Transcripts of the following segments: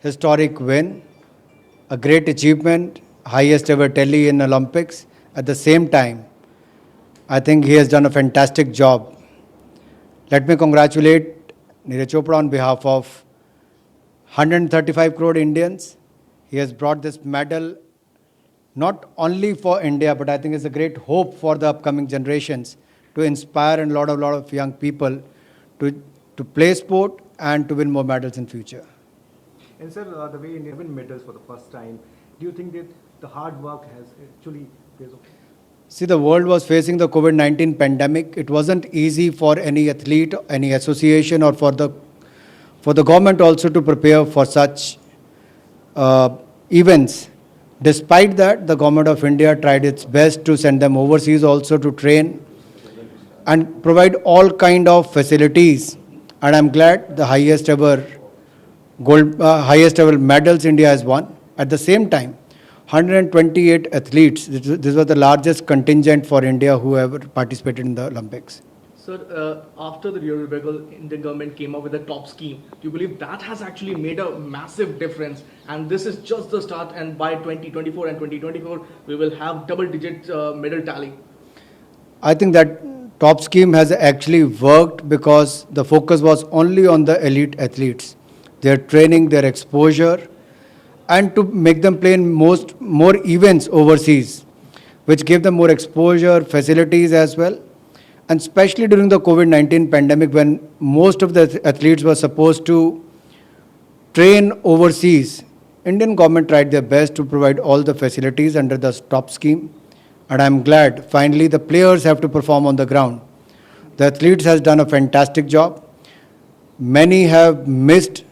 historic win, a great achievement, highest ever tally in Olympics. At the same time, I think he has done a fantastic job. Let me congratulate Neeraj Chopra on behalf of 135 crore Indians. He has brought this medal not only for India, but I think it's a great hope for the upcoming generations to inspire a lot of young people to play sport and to win more medals in future. And sir, the way India win medals for the first time, do you think that the hard work has actually pays off? See, the world was facing the COVID-19 pandemic. It wasn't easy for any athlete, any association, or for the government also to prepare for such events. Despite that, the government of India tried its best to send them overseas also to train and provide all kind of facilities. And I'm glad the highest ever medals India has won. At the same time, 128 athletes. This was the largest contingent for India who ever participated in the Olympics. Sir, after the Rio Olympics, Indian government came up with a top scheme. Do you believe that has actually made a massive difference? And this is just the start. And by 2024 and 2024, we will have double-digit medal tally. I think that top scheme has actually worked because the focus was only on the elite athletes, their training, their exposure, and to make them play in more events overseas, which gave them more exposure, facilities as well. And especially during the COVID-19 pandemic, when most of the athletes were supposed to train overseas, Indian government tried their best to provide all the facilities under the top scheme. And I'm glad finally the players have to perform on the ground. The athletes has done a fantastic job. Many have missed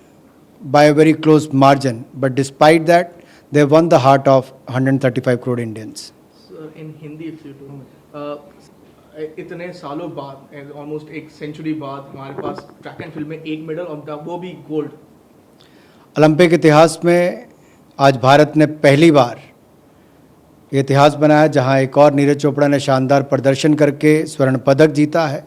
by a very close margin, but despite that, they won the heart of 135 crore Indians. So in Hindi, if you do, इतने सालों बाद, almost एक century बाद, हमारे पास track and field में एक medal और वो भी gold. ओलंपिक इतिहास में आज भारत ने पहली बार इतिहास बनाया जहां एक और नीरज चोपड़ा ने शानदार प्रदर्शन करके स्वर्ण पदक जीता है.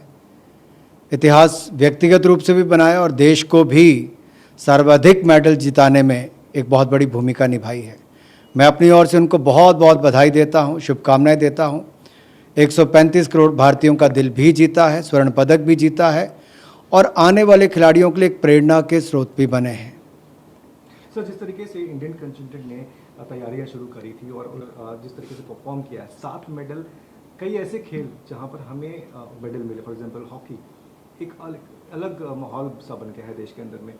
इतिहास व्यक्तिगत रूप से भी बनाया और देश को भी सर्वाधिक मेडल जिताने में एक बहुत बड़ी भूमिका निभाई है. मैं अपनी ओर से उनको बहुत बहुत बधाई देता हूं, शुभकामनाएं देता हूं. 135 करोड़ भारतीयों का दिल भी जीता है, स्वर्ण पदक भी जीता है और आने वाले खिलाड़ियों के लिए एक प्रेरणा के स्रोत भी बने हैं. सर, जिस तरीके से इंडियन कंटिजेंट ने तैयारियां शुरू करी थी और जिस तरीके से परफॉर्म किया है, 7 मेडल, कई ऐसे खेल जहां पर हमें मेडल मिले, फॉर एग्जांपल हॉकी, एक अलग माहौल सा बन गया है देश के अंदर में.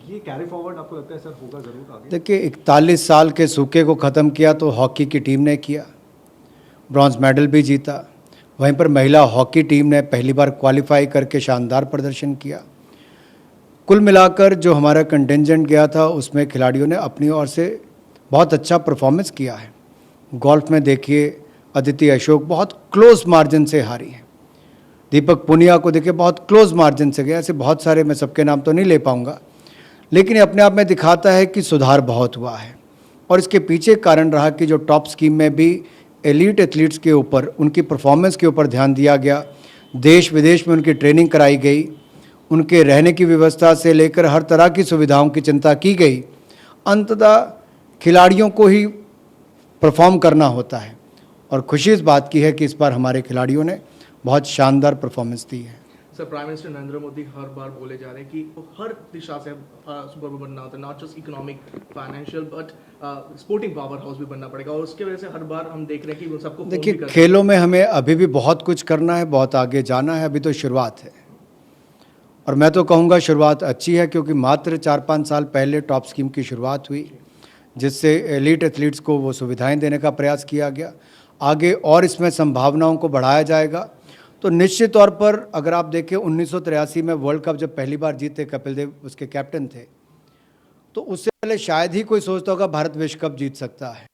ये कैरी फॉरवर्ड आपको लगता है सर होगा जरूर आगे? देखिए, 41 साल के सूखे को ख़त्म किया तो हॉकी की टीम ने किया, ब्रॉन्ज मेडल भी जीता. वहीं पर महिला हॉकी टीम ने पहली बार क्वालिफाई करके शानदार प्रदर्शन किया. कुल मिलाकर जो हमारा कंटिजेंट गया था उसमें खिलाड़ियों ने अपनी ओर से बहुत अच्छा परफॉर्मेंस किया है. गोल्फ में देखिए, अदिति अशोक बहुत क्लोज मार्जिन से हारी है. दीपक पुनिया को देखिए बहुत क्लोज मार्जिन से गया. ऐसे बहुत सारे, मैं सबके नाम तो नहीं ले पाऊंगा, लेकिन अपने आप में दिखाता है कि सुधार बहुत हुआ है. और इसके पीछे कारण रहा कि जो टॉप स्कीम में भी एलीट एथलीट्स के ऊपर, उनकी परफॉर्मेंस के ऊपर ध्यान दिया गया. देश विदेश में उनकी ट्रेनिंग कराई गई, उनके रहने की व्यवस्था से लेकर हर तरह की सुविधाओं की चिंता की गई. अंततः खिलाड़ियों को ही परफॉर्म करना होता है और खुशी इस बात की है कि इस बार हमारे खिलाड़ियों ने बहुत शानदार परफॉर्मेंस दी है. Sir, prime minister Narendra Modi हर बार बोले जा रहे हैं कि हर दिशा से सुपर पावर बनना होता है, not just economic, financial, but sporting power house भी बनना पड़ेगा. और उसके वजह से हर बार हम देख रहे हैं कि वो सबको देखिए, खेलों में हमें अभी भी बहुत कुछ करना है, बहुत आगे जाना है. अभी तो शुरुआत है और मैं तो कहूँगा शुरुआत अच्छी है, क्योंकि मात्र 4-5 साल पहले टॉप स्कीम की शुरुआत हुई, जिससे एलीट एथलीट्स को वो सुविधाएं देने का प्रयास किया गया. आगे और इसमें संभावनाओं को बढ़ाया जाएगा. तो निश्चित तौर पर अगर आप देखें 1983 में वर्ल्ड कप जब पहली बार जीते, कपिल देव उसके कैप्टन थे, तो उससे पहले शायद ही कोई सोचता होगा भारत विश्व कप जीत सकता है.